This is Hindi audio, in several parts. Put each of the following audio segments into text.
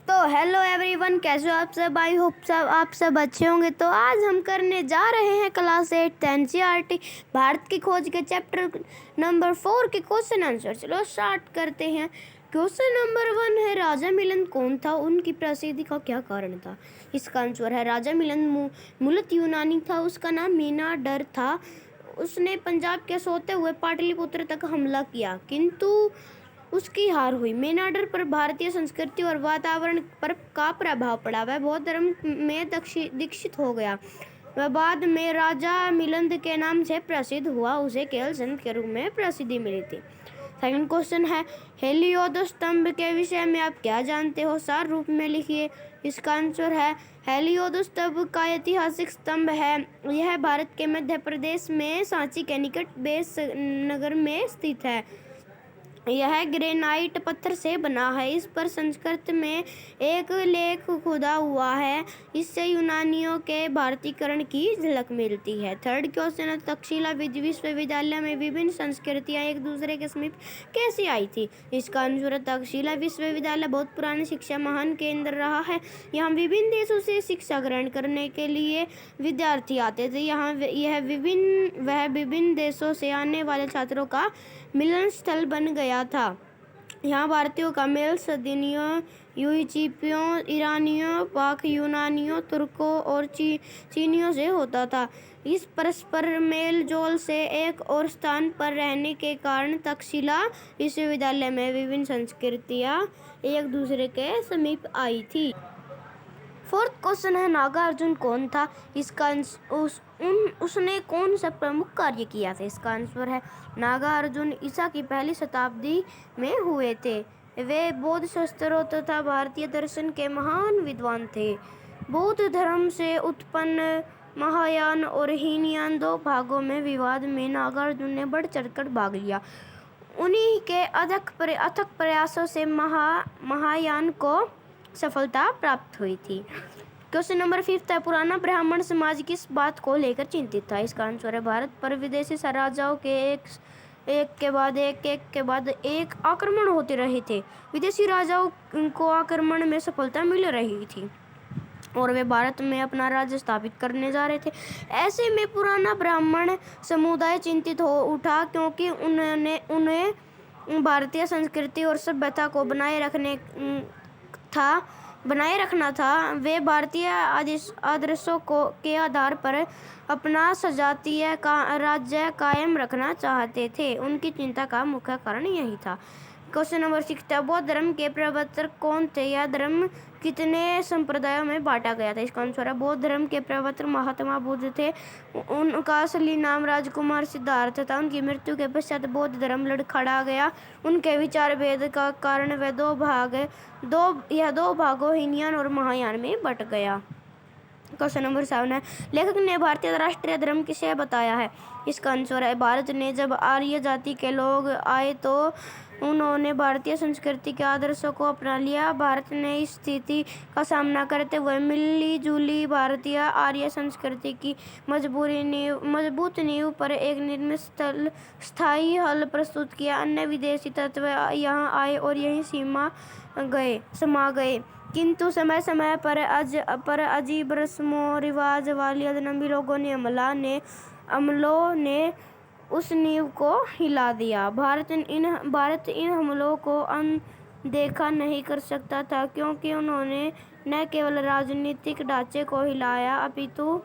तो हेलो एवरीवन, कैसे हो आप सब। आई होप सब आप सब अच्छे होंगे। तो आज हम करने जा रहे हैं क्लास 8 एनसीईआरटी भारत की खोज के चैप्टर नंबर 4 के क्वेश्चन आंसर। चलो स्टार्ट करते हैं। क्वेश्चन नंबर 1 है, राजा मिलन कौन था, उनकी प्रसिद्धि का क्या कारण था। इसका आंसर है राजा मिलन मूलतः यूनानी था, उसका नाम मीनाडर था। उसने पंजाब के सोते हुए पाटलिपुत्र तक हमला किया किंतु उसकी हार हुई। मेनाडर पर भारतीय संस्कृति और वातावरण पर का प्रभाव पड़ा। वह बौद्ध धर्म में दीक्षित हो गया। वह बाद में राजा मिलिंद के नाम से प्रसिद्ध हुआ। उसे केवल संत के रूप में प्रसिद्धि मिली थी। सेकंड क्वेश्चन है, हेलियोदस स्तंभ के विषय में आप क्या जानते हो, सार रूप में लिखिए। इसका आंसर है हेलियोदस स्तंभ का ऐतिहासिक स्तंभ है। यह भारत के मध्य प्रदेश में सांची के निकट बेस नगर में स्थित है। यह ग्रेनाइट पत्थर से बना है। इस पर संस्कृत में एक लेख खुदा हुआ है। इससे यूनानियों के भारतीकरण की झलक मिलती है। थर्ड क्वेश्चन है, तक्षशिला विश्वविद्यालय में विभिन्न संस्कृतियां एक दूसरे के समीप कैसे आई थी। इसका आंसर है तक्षशिला विश्वविद्यालय बहुत पुरानी शिक्षा महान केंद्र रहा है। यहाँ विभिन्न देशों से शिक्षा ग्रहण करने के लिए विद्यार्थी आते थे। वह विभिन्न देशों से आने वाले छात्रों का मिलन स्थल बन गया था। यहाँ भारतीयों का मेल सदियों यूरोपीयों, ईरानियों, पाक यूनानियों, तुर्कों और चीनियों से होता था। इस परस्पर मेल जोल से एक और स्थान पर रहने के कारण तक्षशिला विश्वविद्यालय में विभिन्न संस्कृतियाँ एक दूसरे के समीप आई थी। फोर्थ क्वेश्चन है, नागार्जुन कौन था। इसका उसने कौन सा प्रमुख कार्य किया था। इसका आंसर है नागार्जुन ईसा की पहली शताब्दी में हुए थे। वे बौद्ध शास्त्रों तथा भारतीय दर्शन के महान विद्वान थे। बौद्ध धर्म से उत्पन्न महायान और हीनयान दो भागों में विवाद में नागार्जुन ने बढ़ चढ़कर भाग लिया। उन्हीं के अथक प्रयासों से महायान को सफलता प्राप्त हुई थी। क्वेश्चन नंबर 5 है, पुराना ब्राह्मण समाज किस बात को लेकर चिंतित था। इसका आंसर है भारत पर विदेशी राजाओं के एक के बाद एक आक्रमण होते रहे थे। विदेशी राजाओं को आक्रमण में सफलता मिल रही थी और वे भारत में अपना राज्य स्थापित करने जा रहे थे। ऐसे में पुराना ब्राह्मण समुदाय चिंतित हो उठा, क्योंकि उन्हें भारतीय संस्कृति और सभ्यता को बनाए रखना था। वे भारतीय आदर्शों के आधार पर अपना सजातीय राज्य कायम रखना चाहते थे। उनकी चिंता का मुख्य कारण यही था। क्वेश्चन नंबर 6, बौद्ध धर्म के प्रवर्तक कौन थे। यह धर्म कितने संप्रदायों में बांटा गया था। इसका आंसर है बौद्ध धर्म के प्रवर्तक महात्मा बुद्ध थे। उनका असली नाम राजकुमार सिद्धार्थ था। उनकी मृत्यु के पश्चात बौद्ध धर्म लड़खड़ा गया। उनके विचार भेद का कारण वह दो भागों हीनयान और महायान में बट गया। क्वेश्चन नंबर 7 है, लेखक ने भारतीय राष्ट्रीय धर्म किसे बताया है। इसका आंसर है भारत ने जब आर्य जाति के लोग आए तो उन्होंने भारतीय संस्कृति के आदर्शों को अपना लिया। भारत ने इस स्थिति का सामना करते हुए मिली जुली भारतीय आर्य संस्कृति की मजबूत नींव पर एक निर्मित स्थायी हल प्रस्तुत किया। अन्य विदेशी तत्व यहाँ आए और यहीं समा गए, किंतु समय समय पर अजीब रस्मों रिवाज वाली अजनबी लोगों ने अमलों ने उस नींव को हिला दिया। भारत इन हमलों को अनदेखा नहीं कर सकता था, क्योंकि उन्होंने न केवल राजनीतिक ढांचे को हिलाया अपितु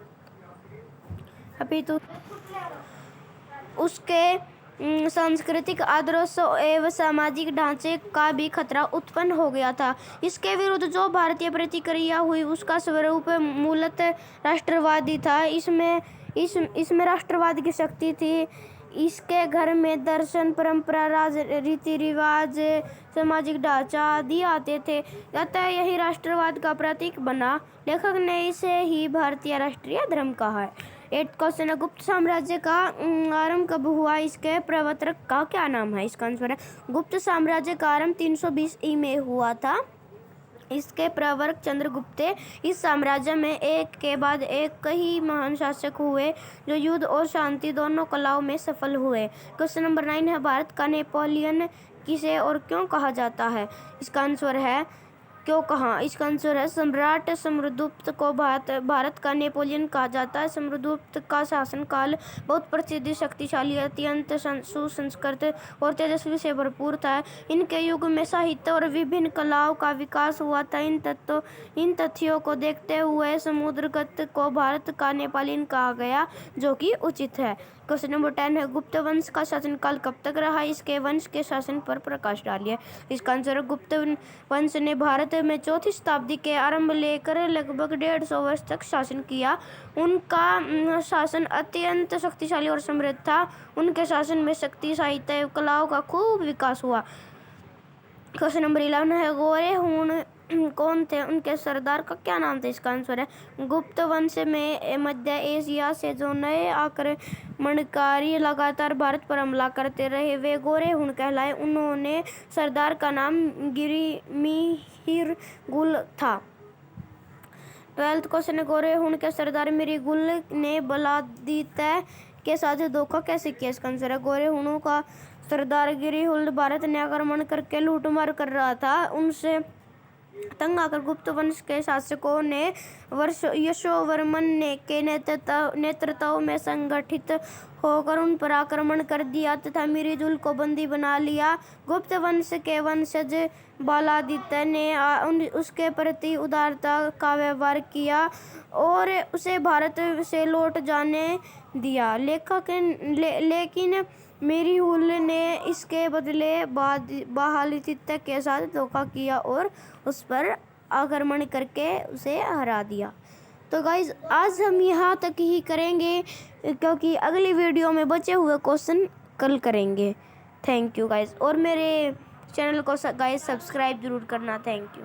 उसके सांस्कृतिक आदर्शों एवं सामाजिक ढांचे का भी खतरा उत्पन्न हो गया था। इसके विरुद्ध जो भारतीय प्रतिक्रिया हुई उसका स्वरूप मूलतः राष्ट्रवादी था। इसमें राष्ट्रवाद की शक्ति थी। इसके घर में दर्शन, परंपरा, रीति रिवाज, सामाजिक ढांचा आदि आते थे, अतः यही राष्ट्रवाद का प्रतीक बना। लेखक ने इसे ही भारतीय राष्ट्रीय धर्म कहा है। 8th क्वेश्चन है, गुप्त साम्राज्य का आरंभ कब हुआ। इसके प्रवर्तक का क्या नाम है। इसका आंसर है गुप्त साम्राज्य का आरंभ 320 ई में हुआ था। इसके प्रवर्तक चंद्रगुप्त। इस साम्राज्य में एक के बाद एक कई महान शासक हुए जो युद्ध और शांति दोनों कलाओं में सफल हुए। क्वेश्चन नंबर 9 है, भारत का नेपोलियन किसे और क्यों कहा जाता है। इसका आंसर है क्यों कहा? इसका आंसर है सम्राट समुद्रगुप्त को भारत का नेपोलियन कहा जाता है। समुद्रगुप्त का शासनकाल बहुत प्रसिद्ध, शक्तिशाली, अत्यंत सुसंस्कृत और तेजस्वी से भरपूर था। इनके युग में साहित्य और विभिन्न कलाओं का विकास हुआ था। इन तथ्यों को देखते हुए समुद्रगुप्त को भारत का नेपोलियन कहा गया, जो कि उचित है। क्वेश्चन नंबर 10 है, गुप्त वंश का शासनकाल कब तक रहा? इसके वंश के शासन पर प्रकाश डालिए। इसका आंसर है गुप्त वंश ने भारत में 4वीं शताब्दी के आरंभ लेकर लगभग 150 वर्ष तक शासन किया। उनका शासन अत्यंत शक्तिशाली और समृद्ध था। उनके शासन में शक्ति, साहित्य एवं कलाओं का खूब विकास हुआ। क्वेश्चन नंबर 11 है, गोरे हूण कौन थे? उनके सरदार का क्या नाम था? इसका आंसर है गुप्त वंश में मध्य एशिया से जो नए आक्रमणकारी लगातार भारत पर हमला करते रहे, वे गोरे हूण कहलाए। उन्होंने सरदार का नाम गिरिमिहिर गुल था। 12th क्वेश्चन है, गोरे हूण के सरदार मिर्गुल ने बलादित्य के साथ धोखा कैसे किया? इसका आंसर है गोरे हूणों का सरदार गिरिहुल भारत ने आक्रमण करके लूटमार कर रहा था। उनसे तंग आकर गुप्त वंश के शासकों ने यशोवर्मन के नेतृत्व में संगठित होकर उन पर आक्रमण कर दिया तथा मिर्गुल को बंदी बना लिया। गुप्त वंश के वंशज बलादित्य ने उसके प्रति उदारता का व्यवहार किया और उसे भारत से लौट जाने दिया, लेकिन मिर्गुल ने इसके बदले बलादित्य के साथ धोखा किया और उस पर आक्रमण करके उसे हरा दिया। तो गाइज आज हम यहाँ तक ही करेंगे, क्योंकि अगली वीडियो में बचे हुए क्वेश्चन कल करेंगे। थैंक यू गाइज, और मेरे चैनल को गाइज सब्सक्राइब जरूर करना। Thank you.